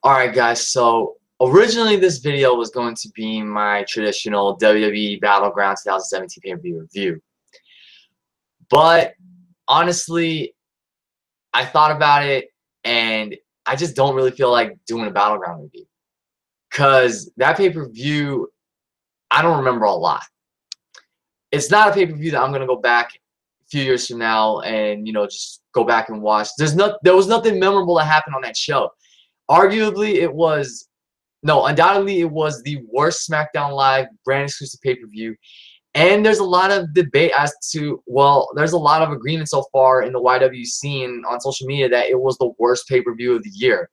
Alright guys, so originally this video was going to be my traditional WWE Battleground 2017 pay-per-view review. But honestly, I thought about it and I just don't really feel like doing a Battleground review. Because that pay-per-view, I don't remember a lot. It's not a pay-per-view that I'm going to go back a few years from now and, just go back and watch. There was nothing memorable that happened on that show. Arguably, undoubtedly, it was the worst SmackDown Live brand exclusive pay-per-view. And there's a lot of debate as to, there's a lot of agreement so far in the YW scene on social media that it was the worst pay-per-view of the year.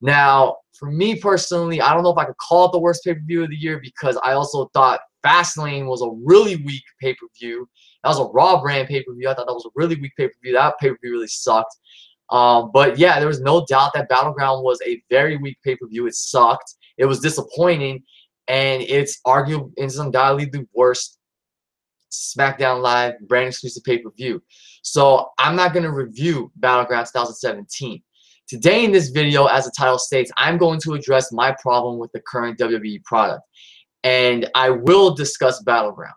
Now, for me personally, I don't know if I could call it the worst pay-per-view of the year because I also thought Fastlane was a really weak pay-per-view. That was a Raw brand pay-per-view. I thought that was a really weak pay-per-view. That pay-per-view really sucked. But yeah, there was no doubt that Battleground was a very weak pay-per-view. It sucked. It was disappointing, and it's undoubtedly the worst SmackDown Live brand exclusive pay-per-view. So I'm not going to review Battleground 2017. Today in this video, as the title states, I'm going to address my problem with the current WWE product. And I will discuss Battleground.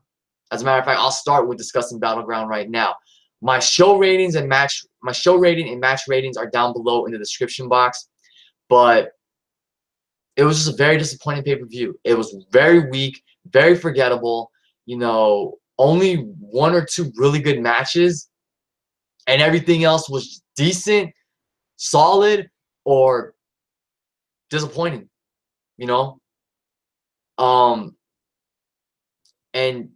As a matter of fact, I'll start with discussing Battleground right now. My show rating and match ratings are down below in the description box. But it was just a very disappointing pay-per-view. It was very weak, very forgettable. Only one or two really good matches, and everything else was decent, solid, or disappointing. And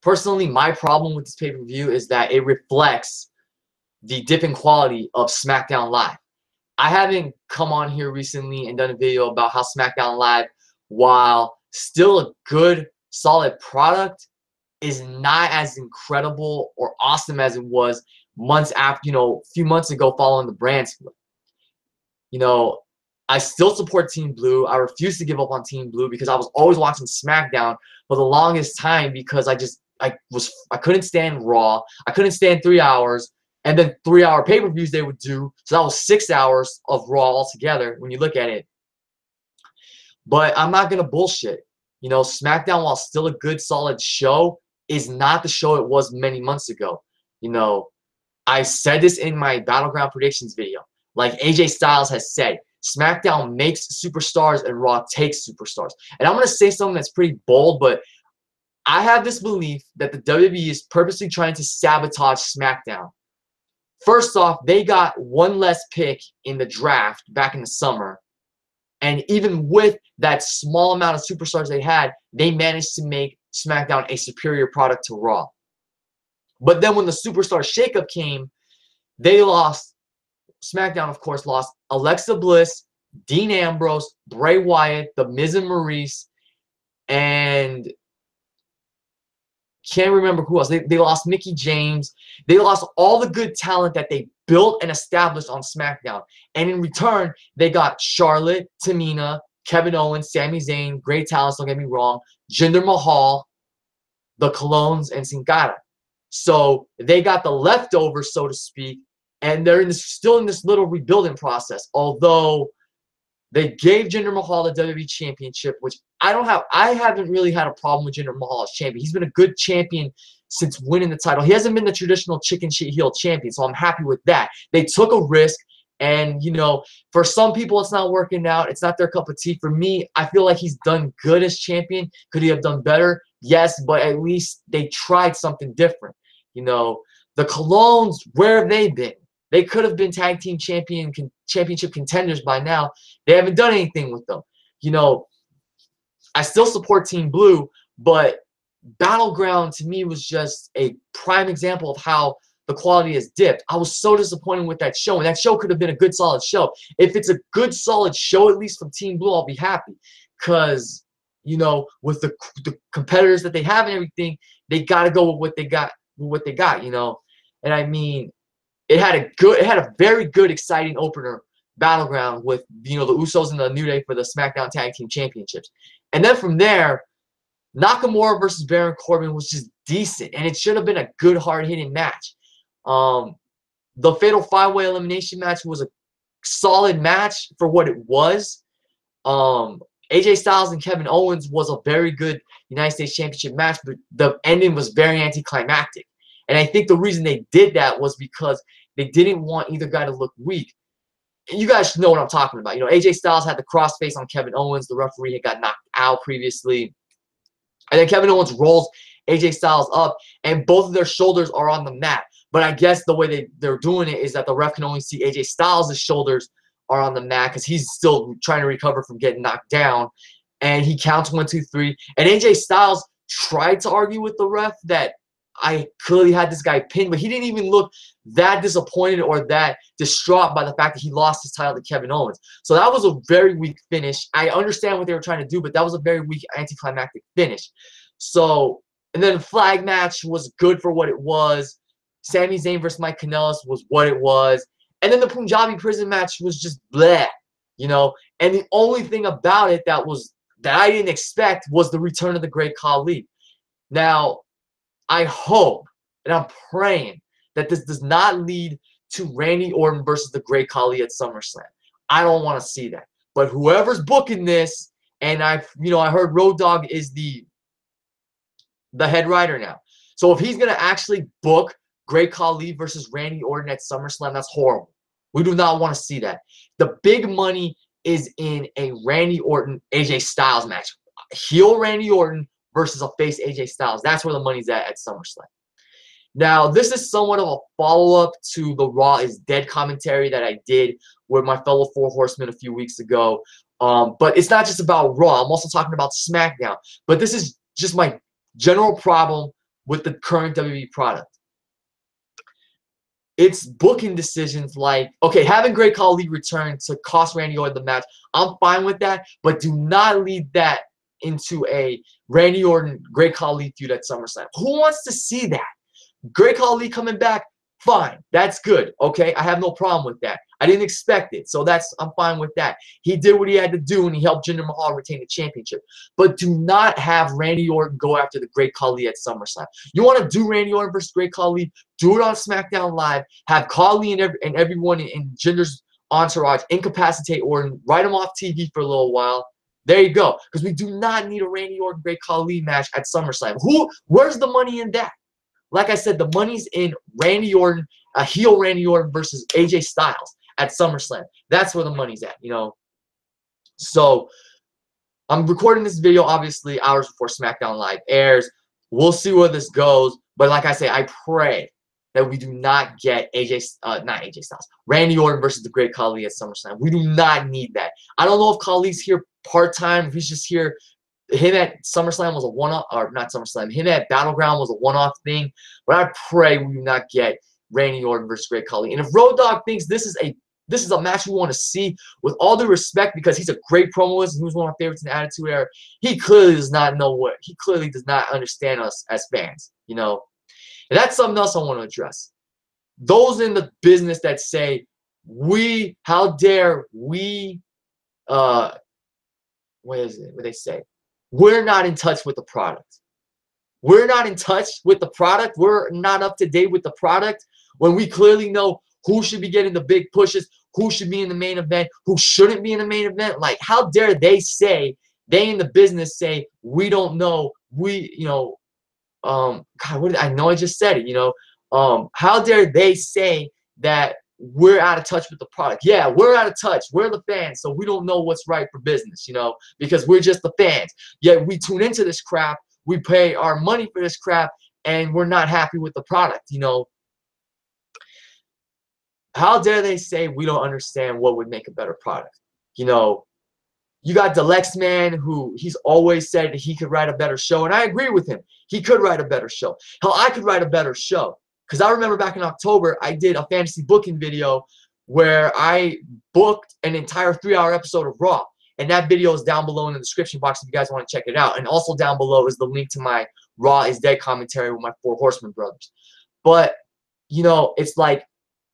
personally, my problem with this pay-per-view is that it reflects the dip in quality of SmackDown Live. I haven't come on here recently and done a video about how SmackDown Live, while still a good, solid product, is not as incredible or awesome as it was months after, a few months ago following the brand split. I still support Team Blue. I refuse to give up on Team Blue because I was always watching SmackDown for the longest time because I couldn't stand Raw. I couldn't stand 3 hours. And then 3-hour pay-per-views they would do. So that was 6 hours of Raw altogether when you look at it. But I'm not going to bullshit. SmackDown, while still a good, solid show, is not the show it was many months ago. I said this in my Battleground predictions video. Like AJ Styles has said, SmackDown makes superstars and Raw takes superstars. And I'm going to say something that's pretty bold, but I have this belief that the WWE is purposely trying to sabotage SmackDown. First off, they got one less pick in the draft back in the summer. And even with that small amount of superstars they had, they managed to make SmackDown a superior product to Raw. But then when the superstar shakeup came, they lost. SmackDown, of course, lost Alexa Bliss, Dean Ambrose, Bray Wyatt, The Miz and Maurice, and can't remember who else. They lost Mickie James. They lost all the good talent that they built and established on SmackDown. And in return, they got Charlotte, Tamina, Kevin Owens, Sami Zayn, great talents, don't get me wrong, Jinder Mahal, the Colognes, and Sin Cara. So they got the leftovers, so to speak, and they're still in this little rebuilding process. Although they gave Jinder Mahal the WWE Championship, which I haven't really had a problem with Jinder Mahal as champion. He's been a good champion since winning the title. He hasn't been the traditional chicken shit heel champion, so I'm happy with that. They took a risk, and, for some people it's not working out. It's not their cup of tea. For me, I feel like he's done good as champion. Could he have done better? Yes, but at least they tried something different. The Colognes, where have they been? They could have been tag team championship contenders by now. They haven't done anything with them. I still support Team Blue, but Battleground to me was just a prime example of how the quality has dipped. I was so disappointed with that show, and that show could have been a good, solid show. If it's a good, solid show, at least from Team Blue, I'll be happy. Because, with the competitors that they have and everything, they got to go with what they got, And I mean, it had a very good, exciting opener, Battleground, with the Usos and the New Day for the SmackDown Tag Team Championships. And then from there, Nakamura versus Baron Corbin was just decent, and it should have been a good, hard-hitting match. The Fatal 5-Way Elimination match was a solid match for what it was. AJ Styles and Kevin Owens was a very good United States Championship match, but the ending was very anticlimactic. And I think the reason they did that was because they didn't want either guy to look weak. You guys know what I'm talking about. You know, AJ Styles had the crossface on Kevin Owens. The referee had got knocked out previously. And then Kevin Owens rolls AJ Styles up, and both of their shoulders are on the mat. But I guess the way they're doing it is that the ref can only see AJ Styles' shoulders are on the mat because he's still trying to recover from getting knocked down. And he counts 1, 2, 3. And AJ Styles tried to argue with the ref that I clearly had this guy pinned, but he didn't even look that disappointed or that distraught by the fact that he lost his title to Kevin Owens. So that was a very weak finish. I understand what they were trying to do, but that was a very weak anticlimactic finish. So, and then the flag match was good for what it was. Sami Zayn versus Mike Kanellis was what it was. And then the Punjabi prison match was just bleh, you know. And the only thing about it that I didn't expect was the return of the Great Khali. Now, I hope and I'm praying that this does not lead to Randy Orton versus the Great Khali at SummerSlam. I don't want to see that. But whoever's booking this, and I heard Road Dogg is the head writer now. So if he's gonna actually book Great Khali versus Randy Orton at SummerSlam, that's horrible. We do not want to see that. The big money is in a Randy Orton AJ Styles match. Heel Randy Orton versus a face AJ Styles. That's where the money's at SummerSlam. Now, this is somewhat of a follow-up to the Raw is Dead commentary that I did with my fellow Four Horsemen a few weeks ago. But it's not just about Raw. I'm also talking about SmackDown. But this is just my general problem with the current WWE product. It's booking decisions like, okay, having Great Khali return to cost Randy Orton the match, I'm fine with that, but do not lead that into a Randy Orton Great Khali feud at SummerSlam. Who wants to see that? Great Khali coming back, fine. That's good. Okay, I have no problem with that. I didn't expect it, so I'm fine with that. He did what he had to do, and he helped Jinder Mahal retain the championship. But do not have Randy Orton go after the Great Khali at SummerSlam. You want to do Randy Orton versus Great Khali? Do it on SmackDown Live. Have Khali and everyone in Jinder's entourage incapacitate Orton, write him off TV for a little while. There you go. Because we do not need a Randy Orton Great Khali match at SummerSlam. Where's the money in that? Like I said, the money's in Randy Orton, a heel Randy Orton versus AJ Styles at SummerSlam. That's where the money's at, you know. So I'm recording this video, obviously, hours before SmackDown Live airs. We'll see where this goes. But like I say, I pray that we do not get Randy Orton versus the Great Khali at SummerSlam. We do not need that. I don't know if Khali's here part-time, if he's just here. Him at SummerSlam was a one-off, or not SummerSlam. Him at Battleground was a one-off thing. But I pray we do not get Randy Orton versus Great Khali. And if Road Dogg thinks this is a match we want to see, with all due respect, because he's a great promoist and he was one of my favorites in the Attitude Era, he clearly does not know what. He clearly does not understand us as fans, you know. And that's something else I want to address. Those in the business that say, how dare we, what is it? What they say? We're not in touch with the product. We're not in touch with the product. We're not up to date with the product when we clearly know who should be getting the big pushes, who should be in the main event, who shouldn't be in the main event. Like, how dare they in the business say, we don't know, God, I know I just said it, you know. How dare they say that we're out of touch with the product? Yeah, we're out of touch. We're the fans, so we don't know what's right for business, you know, because we're just the fans. Yet we tune into this crap, we pay our money for this crap, and we're not happy with the product, you know. How dare they say we don't understand what would make a better product? You know, you got Deluxe Man, who he's always said he could write a better show, and I agree with him. He could write a better show. Hell, I could write a better show. Because I remember back in October, I did a fantasy booking video where I booked an entire 3-hour episode of Raw. And that video is down below in the description box if you guys want to check it out. And also down below is the link to my Raw is Dead commentary with my Four Horsemen brothers. But, you know, it's like,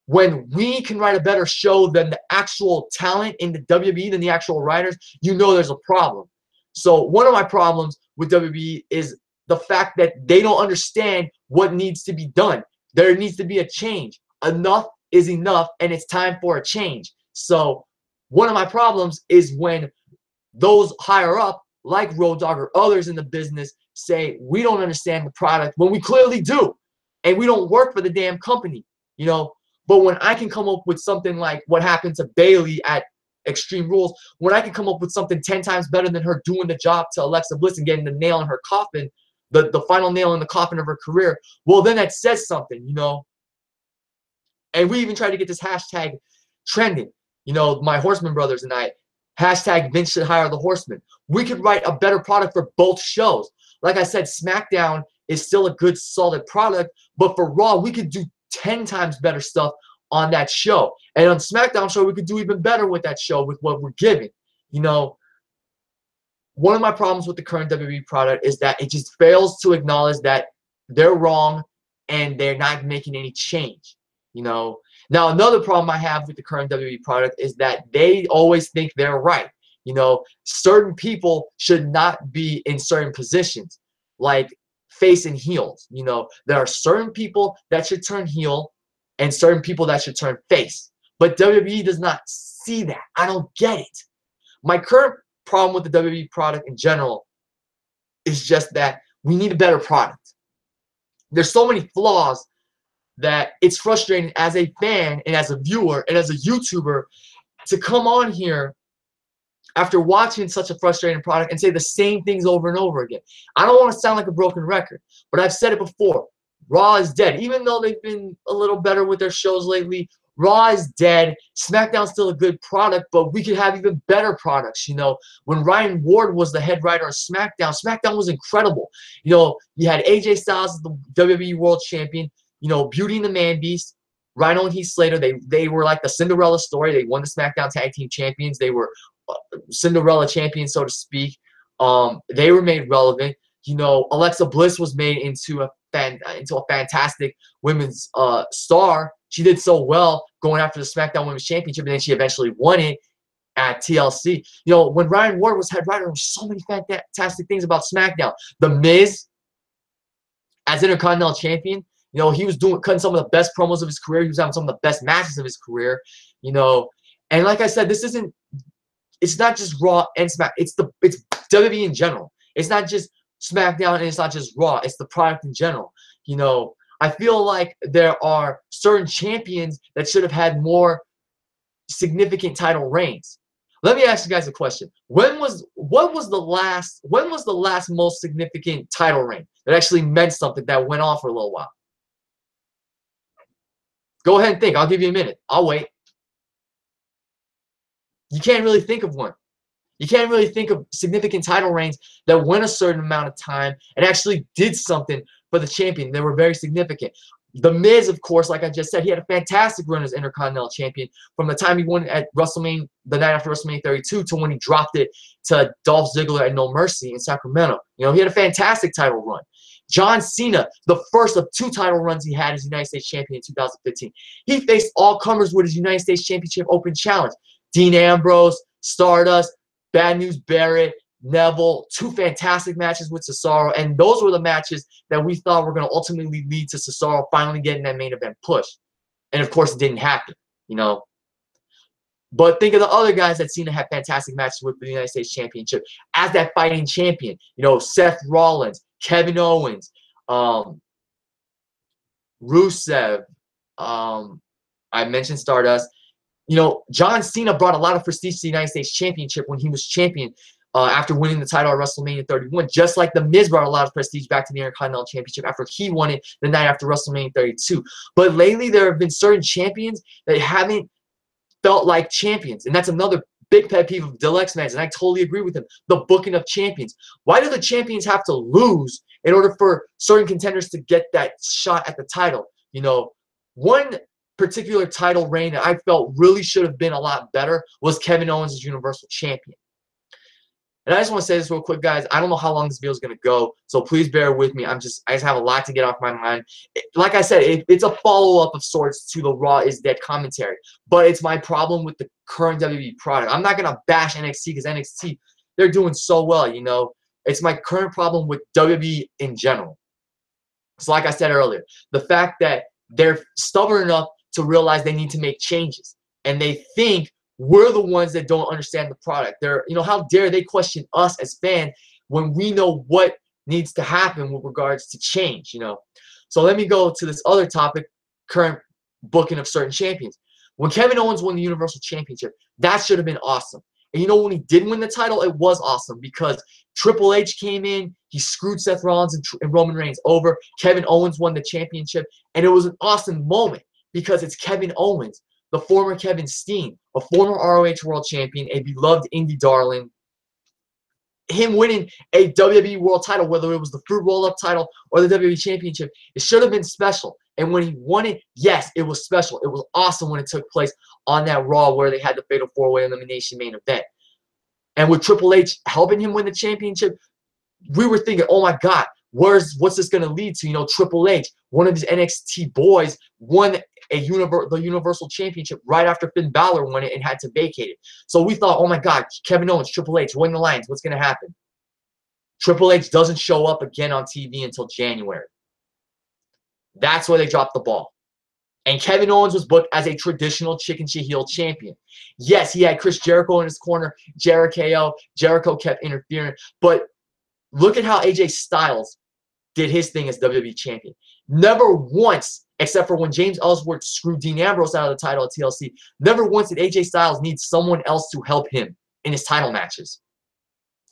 when we can write a better show than the actual talent in the WWE, than the actual writers, you know there's a problem. So one of my problems with WWE is the fact that they don't understand what needs to be done. There needs to be a change. Enough is enough, and it's time for a change. So one of my problems is when those higher up, like Road Dogg or others in the business, say we don't understand the product when we clearly do, and we don't work for the damn company, you know. But when I can come up with something like what happened to Bayley at Extreme Rules, when I can come up with something 10 times better than her doing the job to Alexa Bliss and getting the nail in her coffin, the final nail in the coffin of her career, well, then that says something, you know. And we even tried to get this hashtag trending. You know, my Horseman brothers and I, hashtag Vince should hire the Horseman. We could write a better product for both shows. Like I said, SmackDown is still a good, solid product, but for Raw, we could do 10 times better stuff on that show. And on SmackDown show, we could do even better with that show with what we're giving. You know, one of my problems with the current WWE product is that it just fails to acknowledge that they're wrong and they're not making any change. You know, now another problem I have with the current WWE product is that they always think they're right. You know, certain people should not be in certain positions, like face and heels. You know, there are certain people that should turn heel and certain people that should turn face. But WWE does not see that. I don't get it. My current problem with the WWE product in general is just that we need a better product. There's so many flaws that it's frustrating as a fan and as a viewer and as a YouTuber to come on here after watching such a frustrating product and say the same things over and over again. I don't want to sound like a broken record, but I've said it before. Raw is dead. Even though they've been a little better with their shows lately, Raw is dead. SmackDown's still a good product, but we could have even better products. You know, when Ryan Ward was the head writer of SmackDown, SmackDown was incredible. You know, you had AJ Styles, the WWE World Champion. You know, Beauty and the Man Beast, Rhino and Heath Slater, they were like the Cinderella story. They won the SmackDown Tag Team Champions. They were Cinderella champions, so to speak. They were made relevant. You know, Alexa Bliss was made into a fantastic women's star. She did so well going after the SmackDown Women's Championship, and then she eventually won it at TLC. You know, when Ryan Ward was head writer, there were so many fantastic things about SmackDown. The Miz, as Intercontinental Champion, you know, he was cutting some of the best promos of his career. He was having some of the best matches of his career, you know. And like I said, it's not just Raw and Smack. It's WWE in general. It's not just SmackDown and it's not just Raw. It's the product in general. You know, I feel like there are certain champions that should have had more significant title reigns. Let me ask you guys a question. When was the last most significant title reign that actually meant something, that went on for a little while? Go ahead and think. I'll give you a minute. I'll wait. You can't really think of one. You can't really think of significant title reigns that went a certain amount of time and actually did something for the champion. They were very significant. The Miz, of course, like I just said, he had a fantastic run as Intercontinental Champion from the time he won at WrestleMania, the night after WrestleMania 32, to when he dropped it to Dolph Ziggler at No Mercy in Sacramento. You know, he had a fantastic title run. John Cena, the first of 2 title runs he had as United States Champion in 2015. He faced all comers with his United States Championship Open Challenge. Dean Ambrose, Stardust, Bad News Barrett, Neville, 2 fantastic matches with Cesaro, and those were the matches that we thought were going to ultimately lead to Cesaro finally getting that main event push. And of course, it didn't happen, you know. But think of the other guys that Cena had fantastic matches with the United States Championship as that fighting champion. You know, Seth Rollins, Kevin Owens, Rusev, I mentioned Stardust. You know, John Cena brought a lot of prestige to the United States Championship when he was champion after winning the title at WrestleMania 31, just like The Miz brought a lot of prestige back to the Intercontinental Championship after he won it the night after WrestleMania 32. But lately, there have been certain champions that haven't felt like champions, and that's another big pet peeve of Deluxe Man's, and I totally agree with him. The booking of champions. Why do the champions have to lose in order for certain contenders to get that shot at the title? You know, one particular title reign that I felt really should have been a lot better was Kevin Owens as Universal Champion. And I just want to say this real quick, guys. I don't know how long this video is going to go, so please bear with me. I just have a lot to get off my mind. Like I said, it's a follow-up of sorts to the Raw is Dead commentary, but it's my problem with the current WWE product. I'm not going to bash NXT because NXT, they're doing so well, you know. It's my current problem with WWE in general. So like I said earlier, the fact that they're stubborn enough to realize they need to make changes, and they think we're the ones that don't understand the product. They're, you know, how dare they question us as fans when we know what needs to happen with regards to change, you know. So let me go to this other topic, current booking of certain champions. When Kevin Owens won the Universal Championship, that should have been awesome. And you know, when he did win the title, it was awesome because Triple H came in, he screwed Seth Rollins and Roman Reigns over. Kevin Owens won the championship, and it was an awesome moment because it's Kevin Owens, the former Kevin Steen, a former ROH World Champion, a beloved indie darling. Him winning a WWE World title, whether it was the Fruit Roll-Up title or the WWE Championship, it should have been special. And when he won it, yes, it was special. It was awesome when it took place on that Raw where they had the Fatal 4-Way Elimination main event. And with Triple H helping him win the championship, we were thinking, oh my God, what's this going to lead to? You know, Triple H, one of his NXT boys, won the Universal Championship right after Finn Balor won it and had to vacate it. So we thought, oh my God, Kevin Owens, Triple H, win the Lions. What's going to happen? Triple H doesn't show up again on TV until January. That's where they dropped the ball. And Kevin Owens was booked as a traditional chicken shit heel champion. Yes, he had Chris Jericho in his corner, Jericho kept interfering. But look at how AJ Styles did his thing as WWE champion. Never once, except for when James Ellsworth screwed Dean Ambrose out of the title at TLC, never once did AJ Styles need someone else to help him in his title matches.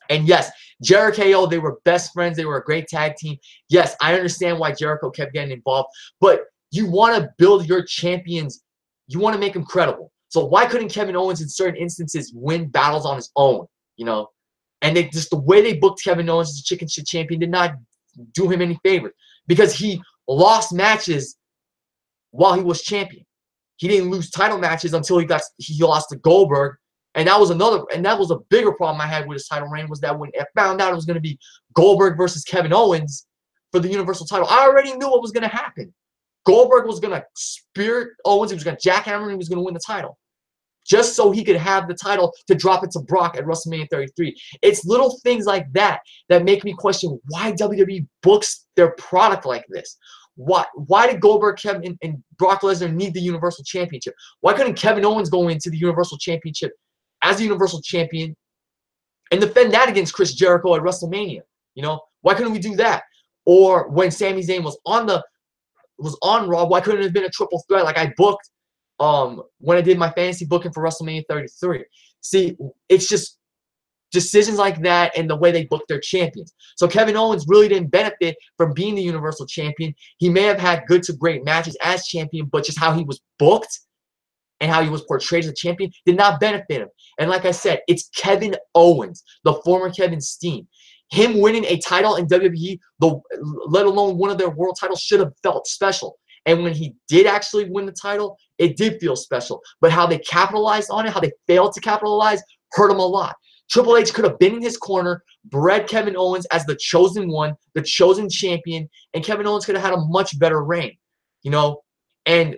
And yes, Jericho, they were best friends. They were a great tag team. Yes, I understand why Jericho kept getting involved. But you want to build your champions. You want to make them credible. So why couldn't Kevin Owens in certain instances win battles on his own? You know? And they just the way they booked Kevin Owens as a chicken shit champion did not do him any favors. Because he lost matches while he was champion. He didn't lose title matches until he lost to Goldberg. And that was a bigger problem I had with his title reign, was that when I found out it was going to be Goldberg versus Kevin Owens for the Universal title, I already knew what was going to happen. Goldberg was going to spear Owens, he was going to jackhammer him, he was going to win the title. Just so he could have the title to drop it to Brock at WrestleMania 33. It's little things like that that make me question why WWE books their product like this. Why did Goldberg, Kevin, and Brock Lesnar need the Universal Championship? Why couldn't Kevin Owens go into the Universal Championship as the Universal Champion and defend that against Chris Jericho at WrestleMania? You know, why couldn't we do that? Or when Sami Zayn was on Raw, why couldn't it have been a triple threat like I booked when I did my fantasy booking for WrestleMania 33? See, it's just decisions like that and the way they book their champions. So Kevin Owens really didn't benefit from being the Universal Champion. He may have had good to great matches as champion, but just how he was booked and how he was portrayed as a champion did not benefit him. And like I said, it's Kevin Owens, the former Kevin Steen. Him winning a title in WWE, let alone one of their world titles, should have felt special. And when he did actually win the title, it did feel special. But how they capitalized on it, how they failed to capitalize, hurt him a lot. Triple H could have been in his corner, bred Kevin Owens as the chosen one, the chosen champion, and Kevin Owens could have had a much better reign. You know? And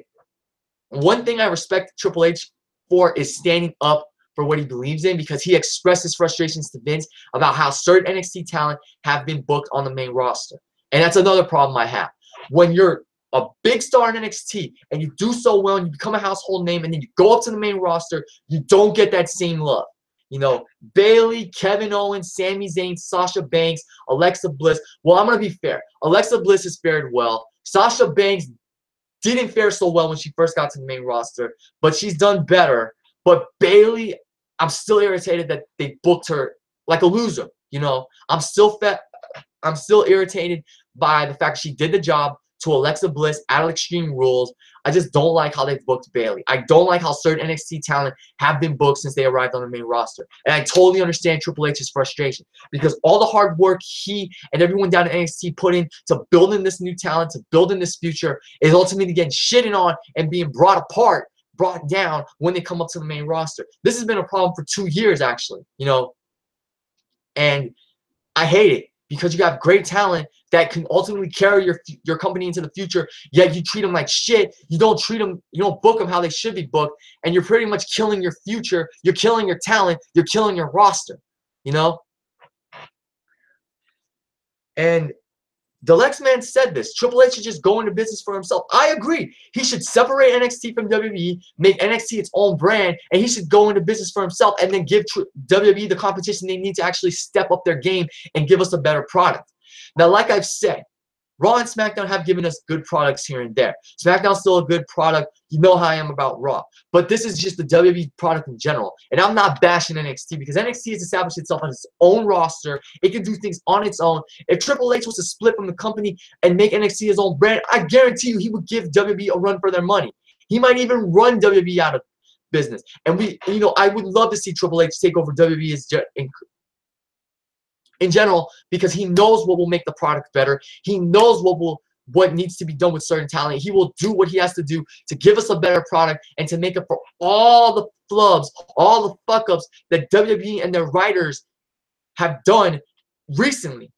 one thing I respect Triple H for is standing up for what he believes in, because he expressed his frustrations to Vince about how certain NXT talent have been booked on the main roster. And that's another problem I have. When you're a big star in NXT and you do so well and you become a household name and then you go up to the main roster, you don't get that same love. You know, Bayley, Kevin Owens, Sami Zayn, Sasha Banks, Alexa Bliss. Well, I'm going to be fair. Alexa Bliss has fared well. Sasha Banks didn't fare so well when she first got to the main roster, but she's done better. But Bayley, I'm still irritated that they booked her like a loser. You know, I'm still irritated by the fact she did the job to Alexa Bliss out of Extreme Rules. I just don't like how they've booked Bayley. I don't like how certain NXT talent have been booked since they arrived on the main roster. And I totally understand Triple H's frustration, because all the hard work he and everyone down at NXT put in to building this new talent, to building this future, is ultimately getting shitted on and being brought down when they come up to the main roster. This has been a problem for 2 years, actually, you know, and I hate it, because you have great talent that can ultimately carry your company into the future, yet you treat them like shit. You don't treat them, you don't book them how they should be booked, and you're pretty much killing your future. You're killing your talent. You're killing your roster, you know? And The Lex Man said this. Triple H should just go into business for himself. I agree. He should separate NXT from WWE, make NXT its own brand, and he should go into business for himself and then give WWE the competition they need to actually step up their game and give us a better product. Now, like I've said, Raw and SmackDown have given us good products here and there. SmackDown's still a good product. You know how I am about Raw. But this is just the WWE product in general. And I'm not bashing NXT because NXT has established itself on its own roster. It can do things on its own. If Triple H was to split from the company and make NXT his own brand, I guarantee you he would give WWE a run for their money. He might even run WWE out of business. And I would love to see Triple H take over WWE in general, because he knows what will make the product better. He knows what needs to be done with certain talent. He will do what he has to do to give us a better product and to make up for all the flubs, all the fuck-ups that WWE and their writers have done recently,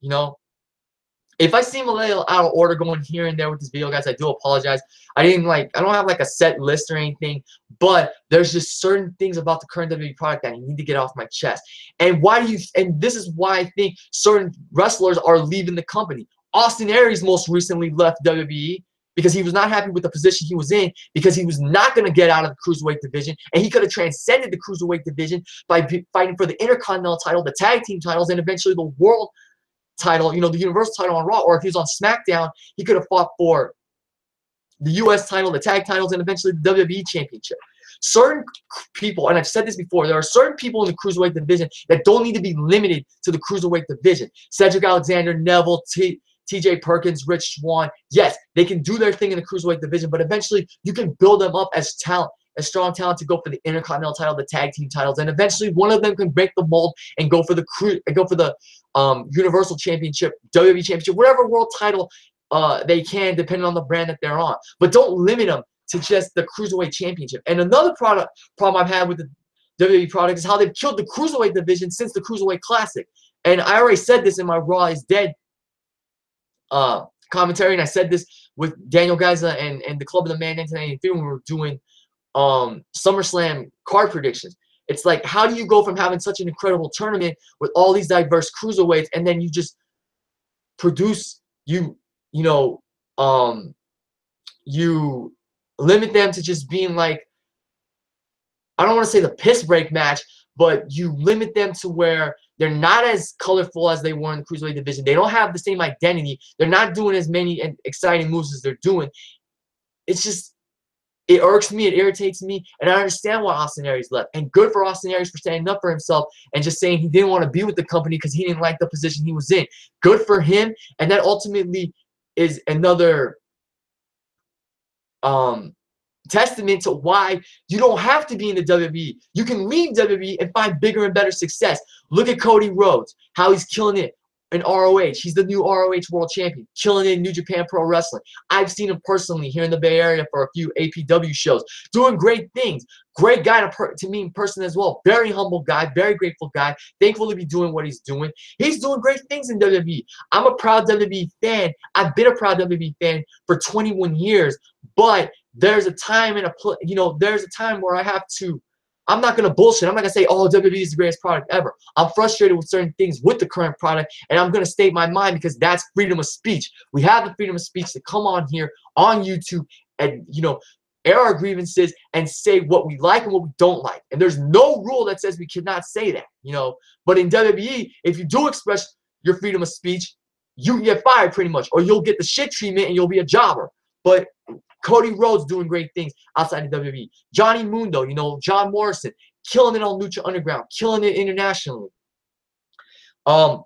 If I seem a little out of order going here and there with this video, guys, I do apologize. I don't have like a set list or anything, but there's just certain things about the current WWE product that I need to get off my chest. And this is why I think certain wrestlers are leaving the company. Austin Aries most recently left WWE because he was not happy with the position he was in, because he was not going to get out of the Cruiserweight division, and he could have transcended the Cruiserweight division by fighting for the Intercontinental title, the Tag Team titles, and eventually the World title, the Universal title on Raw. Or if he was on SmackDown, he could have fought for the US title, the tag titles, and eventually the WWE Championship. Certain people, and I've said this before, there are certain people in the Cruiserweight division that don't need to be limited to the Cruiserweight division. Cedric Alexander, Neville, TJ Perkins, Rich Swann, yes, they can do their thing in the Cruiserweight division, but eventually you can build them up as talent, as strong talent to go for the Intercontinental title, the Tag Team titles, and eventually one of them can break the mold and go for the Universal Championship, WWE Championship, whatever world title they can, depending on the brand that they're on. But don't limit them to just the Cruiserweight Championship. And another problem I've had with the WWE product is how they've killed the Cruiserweight division since the Cruiserweight Classic. And I already said this in my Raw is Dead commentary, and I said this with Daniel Garza and the Club of the Man 1993 when we were doing SummerSlam card predictions. It's like, how do you go from having such an incredible tournament with all these diverse cruiserweights, and then you just produce you limit them to just being like, I don't want to say the piss break match, but you limit them to where they're not as colorful as they were in the Cruiserweight division. They don't have the same identity. They're not doing as many exciting moves as they're doing. It's just, it irks me, it irritates me, and I understand why Austin Aries left. And good for Austin Aries for standing up for himself and just saying he didn't want to be with the company because he didn't like the position he was in. Good for him, and that ultimately is another testament to why you don't have to be in the WWE. You can leave WWE and find bigger and better success. Look at Cody Rhodes, how he's killing it in ROH. He's the new ROH World Champion, killing it in New Japan Pro Wrestling. I've seen him personally here in the Bay Area for a few APW shows, doing great things. Great guy to me in person as well. Very humble guy, very grateful guy. Thankful to be doing what he's doing. He's doing great things in WWE. I'm a proud WWE fan. I've been a proud WWE fan for 21 years, but there's a time and there's a time where I have to, I'm not going to bullshit. I'm not going to say, oh, WWE is the greatest product ever. I'm frustrated with certain things with the current product, and I'm going to state my mind because that's freedom of speech. We have the freedom of speech to come on here on YouTube and, air our grievances and say what we like and what we don't like. And there's no rule that says we cannot say that, But in WWE, if you do express your freedom of speech, you can get fired pretty much, or you'll get the shit treatment and you'll be a jobber. But Cody Rhodes doing great things outside of WWE. Johnny Mundo, John Morrison, killing it on Lucha Underground, killing it internationally. Bad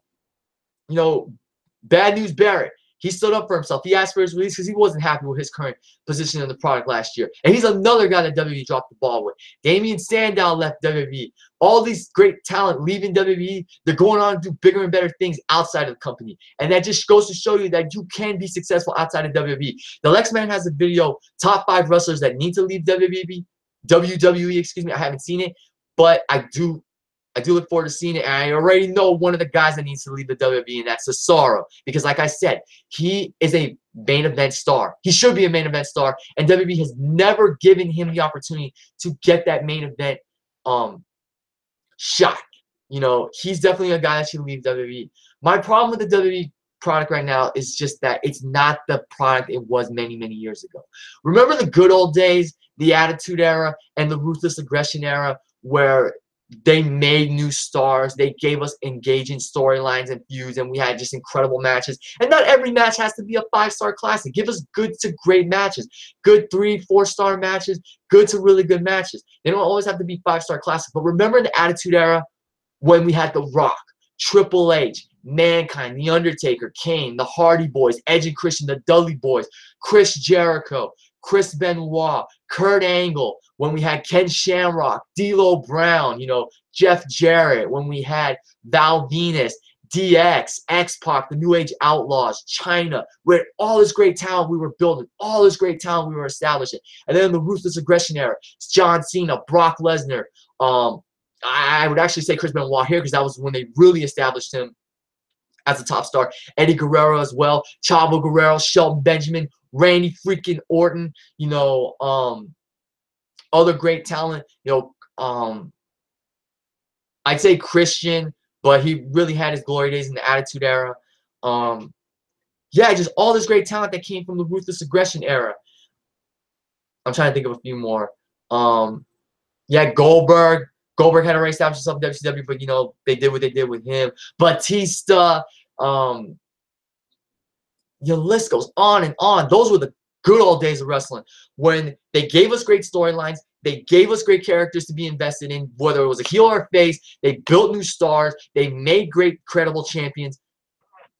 News Barrett, he stood up for himself. He asked for his release because he wasn't happy with his current position in the product last year. And he's another guy that WWE dropped the ball with. Damian Sandow left WWE. All these great talent leaving WWE, they're going on to do bigger and better things outside of the company. And that just goes to show you that you can be successful outside of WWE. The Lex Man has a video, top 5 wrestlers that need to leave WWE, excuse me. I haven't seen it, but I do look forward to seeing it, and I already know one of the guys that needs to leave the WWE, and that's Cesaro. Because like I said, he is a main event star. He should be a main event star, and WWE has never given him the opportunity to get that main event shot. He's definitely a guy that should leave WWE. My problem with the WWE product right now is just that it's not the product it was many, many years ago. Remember the good old days, the Attitude Era and the Ruthless Aggression Era, where they made new stars, they gave us engaging storylines and feuds, and we had just incredible matches. And not every match has to be a 5-star classic. Give us good to great matches, good 3-4-star matches, good to really good matches. They don't always have to be 5-star classics. But remember in the Attitude Era when we had The Rock, Triple H, Mankind, The Undertaker, Kane, the Hardy Boys, Edge and Christian, the Dudley Boys, Chris Jericho, Chris Benoit, Kurt Angle, when we had Ken Shamrock, D'Lo Brown, you know, Jeff Jarrett, when we had Val Venus, DX, X-Pac, the New Age Outlaws, China, where all this great talent we were building, all this great talent we were establishing. And then the Ruthless Aggression Era, it's John Cena, Brock Lesnar, I would actually say Chris Benoit here because that was when they really established him as a top star. Eddie Guerrero as well, Chavo Guerrero, Shelton Benjamin, Randy freaking Orton, you know, other great talent, you know, I'd say Christian, but he really had his glory days in the Attitude Era. Yeah, just all this great talent that came from the Ruthless Aggression Era. I'm trying to think of a few more. Yeah, Goldberg. Goldberg had already established himself in WCW, but, you know, they did what they did with him. Batista, your list goes on and on. Those were the good old days of wrestling when they gave us great storylines. They gave us great characters to be invested in, whether it was a heel or a face. They built new stars. They made great, credible champions.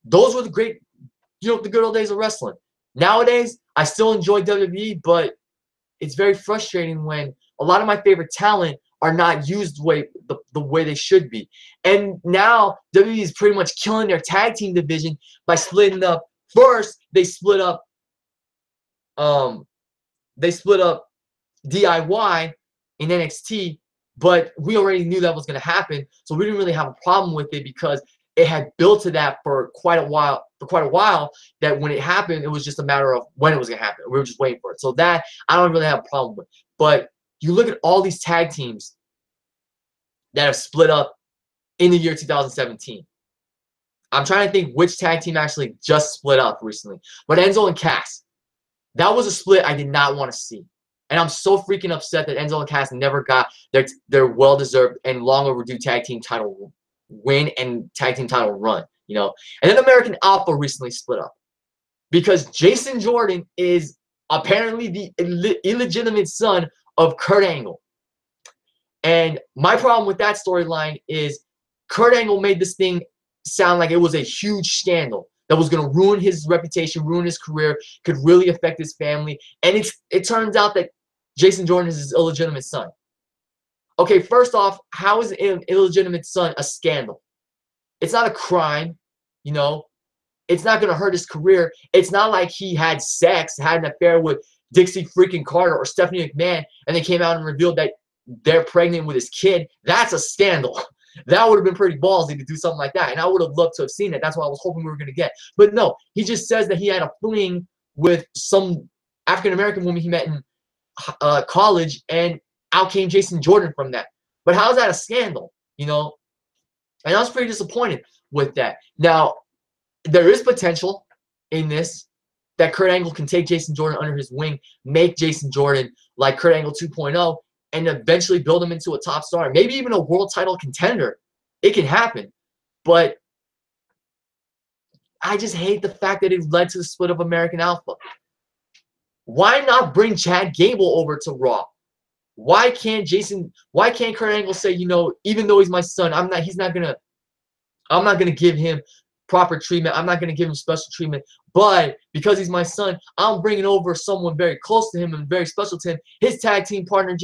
Those were the great, you know, the good old days of wrestling. Nowadays, I still enjoy WWE, but it's very frustrating when a lot of my favorite talent are not used the way they should be. And now WWE is pretty much killing their tag team division by splitting up. First, they split up DIY in NXT, but we already knew that was going to happen, so we didn't really have a problem with it because it had built to that for quite a while. That when it happened, it was just a matter of when it was going to happen. We were just waiting for it. So that I don't really have a problem with. But you look at all these tag teams that have split up in the year 2017. I'm trying to think which tag team actually just split up recently. But Enzo and Cass, that was a split I did not want to see. And I'm so freaking upset that Enzo and Cass never got their well-deserved and long overdue tag team title win and tag team title run, you know. And then American Alpha recently split up because Jason Jordan is apparently the illegitimate son of Kurt Angle. And my problem with that storyline is Kurt Angle made this thing sound like it was a huge scandal that was going to ruin his reputation, ruin his career, could really affect his family. And it turns out that Jason Jordan is his illegitimate son. Okay, first off, how is an illegitimate son a scandal? It's not a crime, you know. It's not going to hurt his career. It's not like he had sex, had an affair with Dixie freaking Carter or Stephanie McMahon, and they came out and revealed that they're pregnant with his kid. That's a scandal. That would have been pretty ballsy to do something like that, and I would have loved to have seen it. That's what I was hoping we were going to get. But no, he just says that he had a fling with some African-American woman he met in college, and out came Jason Jordan from that. But how is that a scandal, you know? And I was pretty disappointed with that. Now, there is potential in this that Kurt Angle can take Jason Jordan under his wing, make Jason Jordan like Kurt Angle 2.0, and eventually build him into a top star, maybe even a world title contender. It can happen. But I just hate the fact that it led to the split of American Alpha. Why not bring Chad Gable over to Raw? Why can't Kurt Angle say, you know, even though he's my son, I'm not gonna give him proper treatment. I'm not gonna give him special treatment. But because he's my son, I'm bringing over someone very close to him and very special to him, his tag team partner,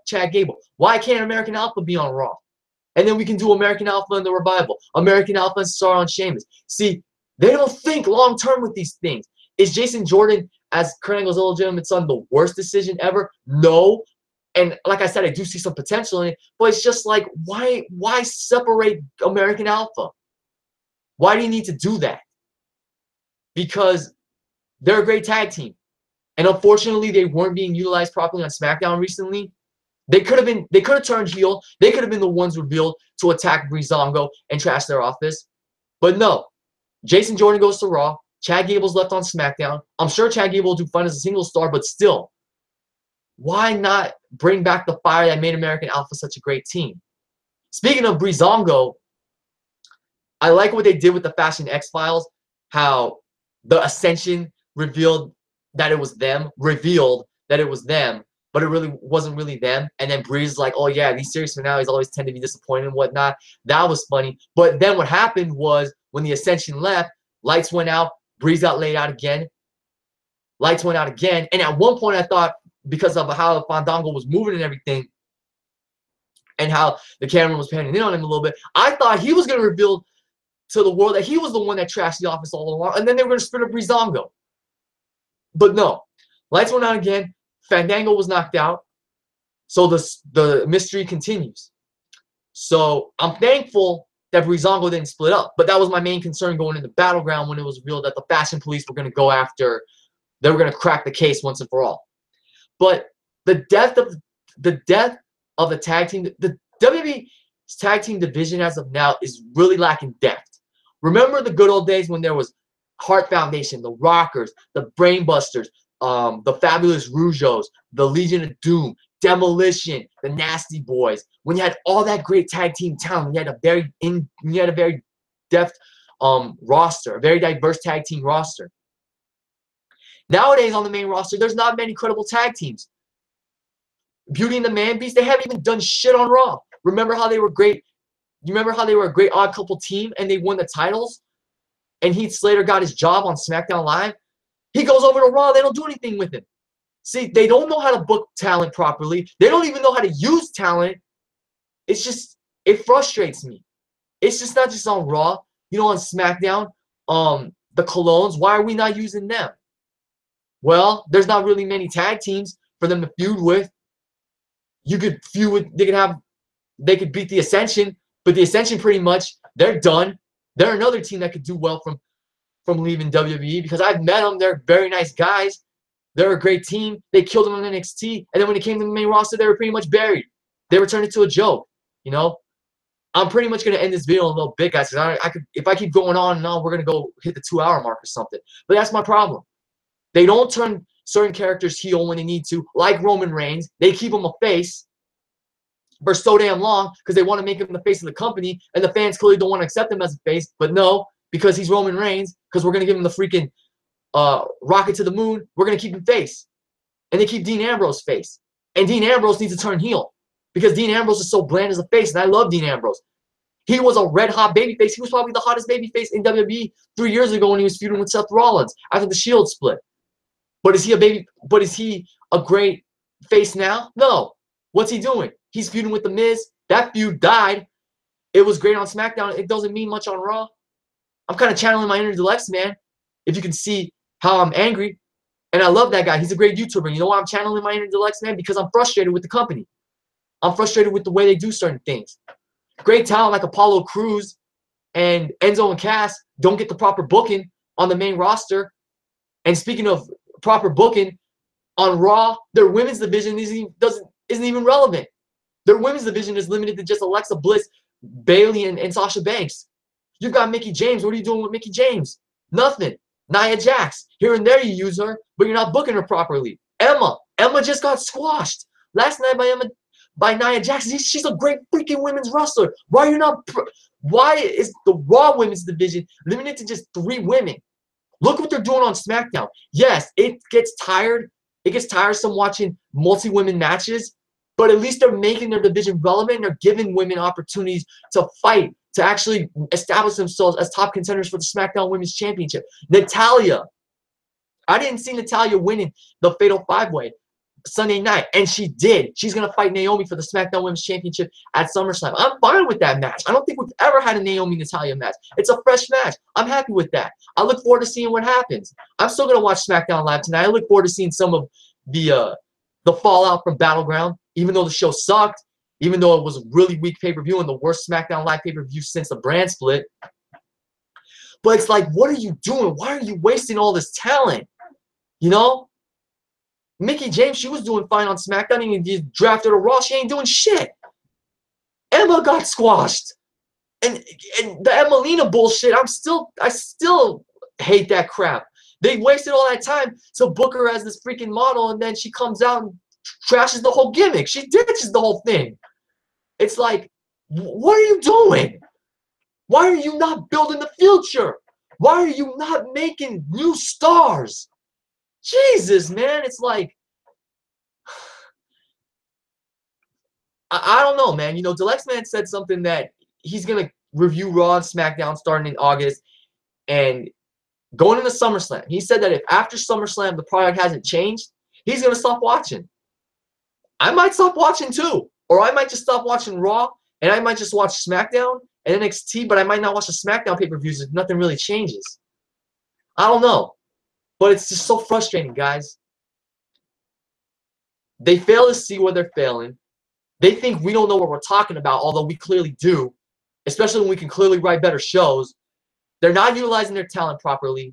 Chad Gable. Why can't American Alpha be on Raw? And then we can do American Alpha in the Revival, American Alpha and Star on Sheamus. See, they don't think long term with these things. Is Jason Jordan as Kurt Angle's illegitimate son the worst decision ever? No. And like I said, I do see some potential in it, but it's just like, why separate American Alpha? Why do you need to do that? Because they're a great tag team. And unfortunately, they weren't being utilized properly on SmackDown recently. They could have turned heel. They could have been the ones revealed to attack Breezango and trash their office. But no. Jason Jordan goes to Raw. Chad Gable's left on SmackDown. I'm sure Chad Gable will do fine as a single star, but still, why not bring back the fire that made American Alpha such a great team? Speaking of Breezango, I like what they did with the Fashion X-Files, how the Ascension revealed that it was them, but it really wasn't really them. And then Breeze is like, oh yeah, these series finales always tend to be disappointing and whatnot. That was funny. But then what happened was when the Ascension left, lights went out, Breeze got laid out again. Lights went out again. And at one point I thought, because of how the Fandango was moving and everything, and how the camera was panning in on him a little bit, I thought he was going to reveal to the world that he was the one that trashed the office all along, and then they were going to spin up Breezango. But no. Lights went out again. Fandango was knocked out. So the mystery continues. So I'm thankful that Breezango didn't split up. But that was my main concern going into Battleground when it was revealed that the Fashion Police were going to go after, they were going to crack the case once and for all. But the death of the tag team, the WWE's tag team division as of now is really lacking depth. Remember the good old days when there was Heart Foundation, the Rockers, the Brainbusters, the Fabulous Rougeaus, the Legion of Doom, Demolition, the Nasty Boys. When you had all that great tag team talent, you had a very depth roster, a very diverse tag team roster. Nowadays on the main roster, there's not many credible tag teams. Beauty and the Man Beast, they haven't even done shit on Raw. Remember how they were great? You remember how they were a great odd couple team and they won the titles? And Heath Slater got his job on SmackDown Live? He goes over to Raw, they don't do anything with him. See, they don't know how to book talent properly. They don't even know how to use talent. It's just, it frustrates me. It's just not just on Raw. You know, on SmackDown, the Colognes, why are we not using them? Well, there's not really many tag teams for them to feud with. You could feud with, they could beat the Ascension, but the Ascension pretty much, they're done. They're another team that could do well from leaving WWE because I've met them. They're very nice guys. They're a great team. They killed them on NXT, and then when it came to the main roster, they were pretty much buried. They were turned into a joke, you know? I'm pretty much going to end this video in a little bit, guys, because if I keep going on and on, we're going to go hit the 2-hour mark or something. But that's my problem. They don't turn certain characters heel when they need to, like Roman Reigns. They keep him a face for so damn long because they want to make him the face of the company, and the fans clearly don't want to accept him as a face. But no, because he's Roman Reigns, because we're going to give him the freaking rocket to the moon, we're going to keep him face. And they keep Dean Ambrose face. And Dean Ambrose needs to turn heel because Dean Ambrose is so bland as a face, and I love Dean Ambrose. He was a red-hot babyface. He was probably the hottest babyface in WWE 3 years ago when he was feuding with Seth Rollins after the Shield split. But is he a great face now? No. What's he doing? He's feuding with The Miz. That feud died. It was great on SmackDown. It doesn't mean much on Raw. I'm kind of channeling my inner Deluxe, man. If you can see how I'm angry. And I love that guy. He's a great YouTuber. You know why I'm channeling my inner Deluxe, man? Because I'm frustrated with the company. I'm frustrated with the way they do certain things. Great talent like Apollo Crews and Enzo and Cass don't get the proper booking on the main roster. And speaking of proper booking, on Raw, their women's division isn't even relevant. Their women's division is limited to just Alexa Bliss, Bayley, and Sasha Banks. You've got Mickie James. What are you doing with Mickie James? Nothing. Nia Jax. Here and there you use her, but you're not booking her properly. Emma just got squashed last night by Nia Jax. She's a great freaking women's wrestler. Why is the Raw women's division limited to just 3 women? Look what they're doing on SmackDown. Yes, it gets tired. It gets tiresome watching multi-women matches, but at least they're making their division relevant and they're giving women opportunities to fight, to actually establish themselves as top contenders for the SmackDown Women's Championship. Natalya. I didn't see Natalya winning the Fatal 5-Way Sunday night, and she did. She's going to fight Naomi for the SmackDown Women's Championship at SummerSlam. I'm fine with that match. I don't think we've ever had a Naomi-Natalya match. It's a fresh match. I'm happy with that. I look forward to seeing what happens. I'm still going to watch SmackDown Live tonight. I look forward to seeing some of the fallout from Battleground, even though the show sucked, even though it was a really weak pay-per-view and the worst SmackDown Live pay-per-view since the brand split. But it's like, what are you doing? Why are you wasting all this talent? You know? Mickie James, she was doing fine on SmackDown and you drafted her Raw. She ain't doing shit. Emma got squashed. And the Emelina bullshit, I still hate that crap. They wasted all that time to book her as this freaking model, and then she comes out and trashes the whole gimmick. She ditches the whole thing. It's like, what are you doing? Why are you not building the future? Why are you not making new stars? Jesus, man. It's like, I don't know, man. You know, Deluxe-Man said something that he's going to review Raw and SmackDown starting in August and going into SummerSlam. He said that if after SummerSlam the product hasn't changed, he's going to stop watching. I might stop watching too. Or I might just stop watching Raw and I might just watch SmackDown and NXT, but I might not watch the SmackDown pay-per-views if nothing really changes. I don't know. But it's just so frustrating, guys. They fail to see where they're failing. They think we don't know what we're talking about, although we clearly do, especially when we can clearly write better shows. They're not utilizing their talent properly.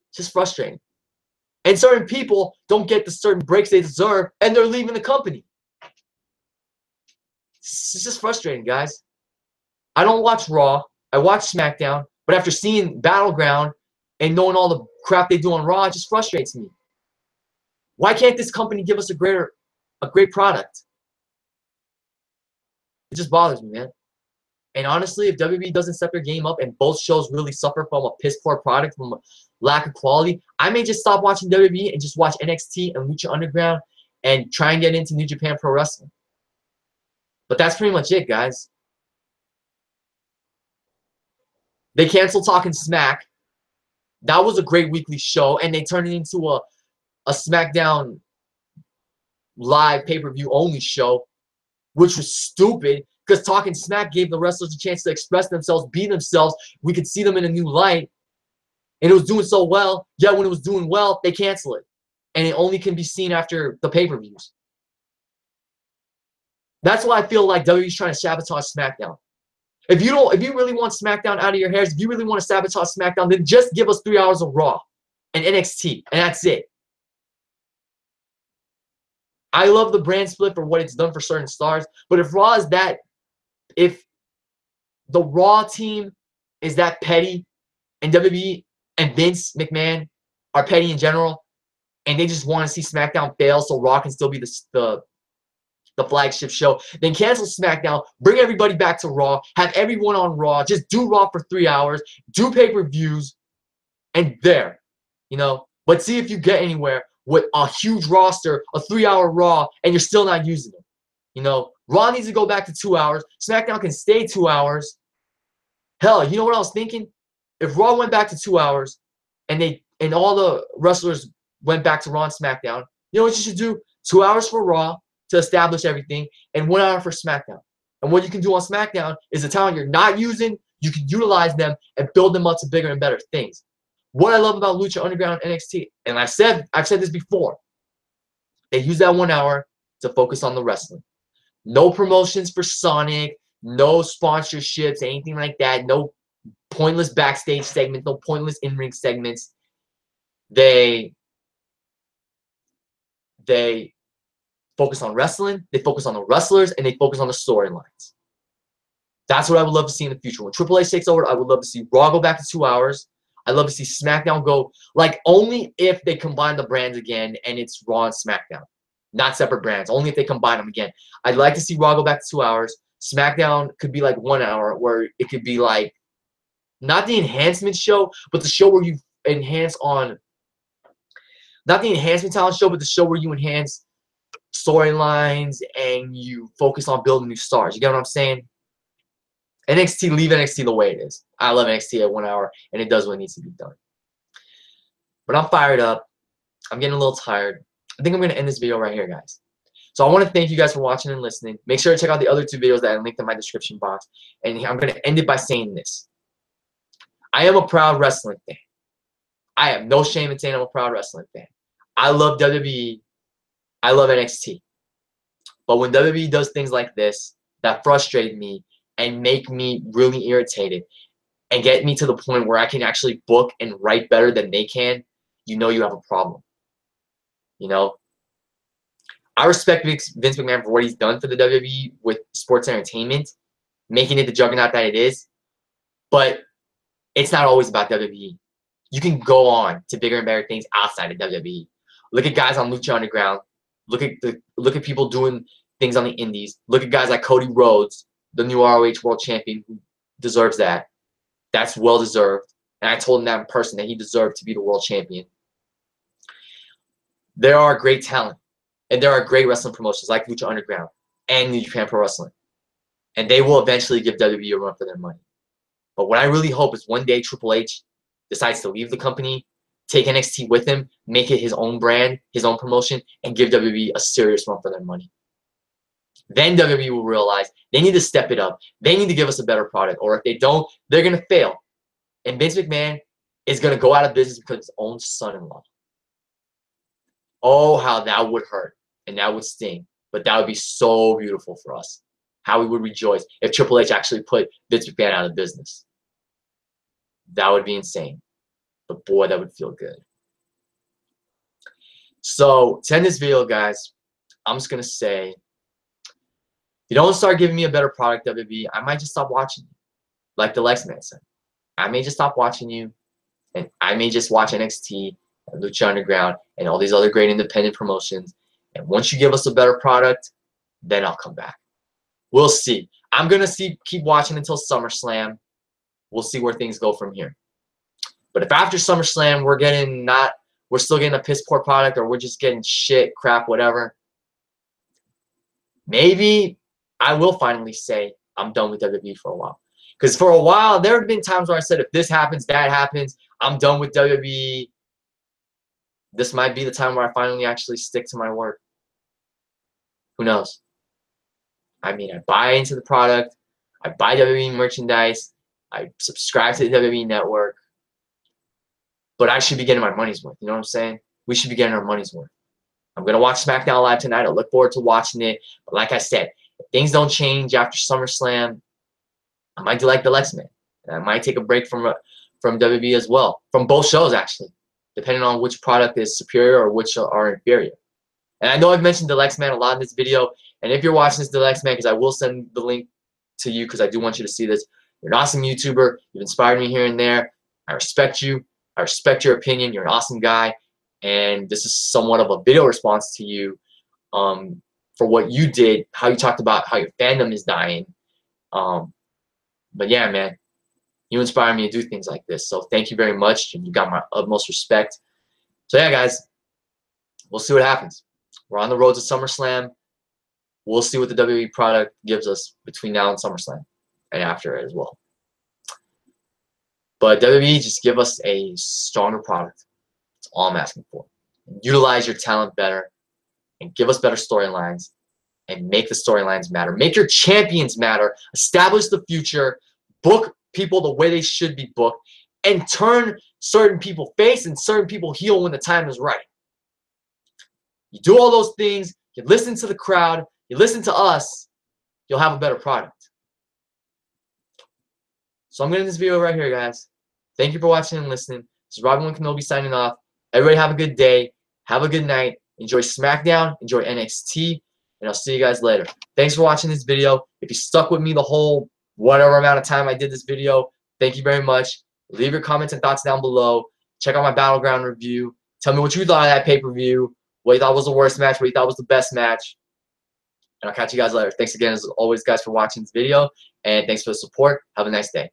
It's just frustrating. And certain people don't get the certain breaks they deserve, and they're leaving the company. It's just frustrating, guys. I don't watch Raw. I watch SmackDown. But after seeing Battleground and knowing all the crap they do on Raw, it just frustrates me. Why can't this company give us a great product? It just bothers me, man. And honestly, if WWE doesn't step their game up and both shows really suffer from a piss-poor product, from a lack of quality, I may just stop watching WWE and just watch NXT and Lucha Underground and try and get into New Japan Pro Wrestling. But that's pretty much it, guys. They canceled Talking Smack. That was a great weekly show, and they turned it into a SmackDown live pay-per-view only show, which was stupid because Talking Smack gave the wrestlers a chance to express themselves, be themselves. We could see them in a new light, and it was doing so well. Yet when it was doing well, they cancel it, and it only can be seen after the pay-per-views. That's why I feel like WWE's trying to sabotage SmackDown. If you really want SmackDown out of your hairs, if you really want to sabotage SmackDown, then just give us 3 hours of Raw and NXT, and that's it. I love the brand split for what it's done for certain stars, but if Raw is that, if the Raw team is that petty, and WWE and Vince McMahon are petty in general, and they just want to see SmackDown fail so Raw can still be the flagship show, then cancel SmackDown, bring everybody back to Raw, have everyone on Raw, just do Raw for 3 hours, do pay-per-views, and there, you know. But see if you get anywhere with a huge roster, a 3-hour Raw, and you're still not using them. You know, Raw needs to go back to 2 hours. SmackDown can stay 2 hours. Hell, you know what I was thinking? If Raw went back to 2 hours, and all the wrestlers went back to Raw and SmackDown, you know what you should do? 2 hours for Raw to establish everything, and 1 hour for SmackDown. And what you can do on SmackDown is the talent you're not using, you can utilize them and build them up to bigger and better things. What I love about Lucha Underground and NXT, and I've said this before, they use that 1 hour to focus on the wrestling. No promotions for Sonic, no sponsorships, anything like that, no pointless backstage segments, no pointless in-ring segments. They focus on wrestling, they focus on the wrestlers, and they focus on the storylines. That's what I would love to see in the future. When Triple H takes over, I would love to see Raw go back to 2 hours. I'd love to see SmackDown go, like, only if they combine the brands again and it's Raw and SmackDown. Not separate brands. Only if they combine them again. I'd like to see Raw go back to 2 hours. SmackDown could be like 1 hour, where it could be like, not the enhancement show, but the show where you enhance on, not the enhancement talent show, but the show where you enhance storylines and you focus on building new stars. You get what I'm saying? NXT, leave NXT the way it is. I love NXT at 1 hour, and it does what needs to be done. But I'm fired up. I'm getting a little tired. I think I'm going to end this video right here, guys. So I want to thank you guys for watching and listening. Make sure to check out the other 2 videos that I linked in my description box. And I'm going to end it by saying this. I am a proud wrestling fan. I have no shame in saying I'm a proud wrestling fan. I love WWE. I love NXT. But when WWE does things like this that frustrate me and make me really irritated and get me to the point where I can actually book and write better than they can, you know you have a problem. You know? I respect Vince McMahon for what he's done for the WWE with sports entertainment, making it the juggernaut that it is. But it's not always about WWE. You can go on to bigger and better things outside of WWE. Look at guys on Lucha Underground. Look at people doing things on the indies. Look at guys like Cody Rhodes, the new ROH World Champion, who deserves that. That's well deserved. And I told him that in person, that he deserved to be the world champion. There are great talent. And there are great wrestling promotions like Lucha Underground and New Japan Pro Wrestling. And they will eventually give WWE a run for their money. But what I really hope is one day Triple H decides to leave the company, take NXT with him, make it his own brand, his own promotion, and give WWE a serious run for their money. Then WWE will realize they need to step it up. They need to give us a better product. Or if they don't, they're going to fail. And Vince McMahon is going to go out of business because of his own son-in-law. Oh, how that would hurt. And that would sting. But that would be so beautiful for us. How we would rejoice if Triple H actually put Vince McMahon out of business. That would be insane. But boy, that would feel good. So, to end this video, guys, I'm just going to say, if you don't start giving me a better product, WWE, I might just stop watching you. Like the Lex Man said. I may just stop watching you, and I may just watch NXT and Lucha Underground and all these other great independent promotions. And once you give us a better product, then I'll come back. We'll see. I'm going to keep watching until SummerSlam. We'll see where things go from here. But if after SummerSlam we're still getting a piss poor product, or we're just getting shit, crap, whatever, maybe I will finally say I'm done with WWE for a while. Because for a while, there have been times where I said, if this happens, that happens, I'm done with WWE. This might be the time where I finally actually stick to my word. Who knows? I mean, I buy into the product. I buy WWE merchandise. I subscribe to the WWE network. But I should be getting my money's worth. You know what I'm saying? We should be getting our money's worth. I'm going to watch SmackDown Live tonight. I look forward to watching it. But like I said, if things don't change after SummerSlam, I might do like the Lex Man. And I might take a break from WWE as well. From both shows, actually. Depending on which product is superior or which are inferior. And I know I've mentioned the Lex Man a lot in this video. And if you're watching this, the Lex Man, because I will send the link to you because I do want you to see this. You're an awesome YouTuber. You've inspired me here and there. I respect you. I respect your opinion. You're an awesome guy. And this is somewhat of a video response to you for what you did, how you talked about how your fandom is dying. But yeah, man, you inspire me to do things like this. So thank you very much. And you got my utmost respect. So yeah, guys, we'll see what happens. We're on the road to SummerSlam. We'll see what the WWE product gives us between now and SummerSlam and after it as well. But WWE, just give us a stronger product. That's all I'm asking for. Utilize your talent better and give us better storylines and make the storylines matter. Make your champions matter. Establish the future. Book people the way they should be booked and turn certain people face and certain people heel when the time is right. You do all those things, you listen to the crowd, you listen to us, you'll have a better product. So I'm going to end this video right here, guys. Thank you for watching and listening. This is Robin Kenobi signing off. Everybody have a good day. Have a good night. Enjoy SmackDown. Enjoy NXT. And I'll see you guys later. Thanks for watching this video. If you stuck with me the whole whatever amount of time I did this video, thank you very much. Leave your comments and thoughts down below. Check out my Battleground review. Tell me what you thought of that pay-per-view. What you thought was the worst match. What you thought was the best match. And I'll catch you guys later. Thanks again, as always, guys, for watching this video. And thanks for the support. Have a nice day.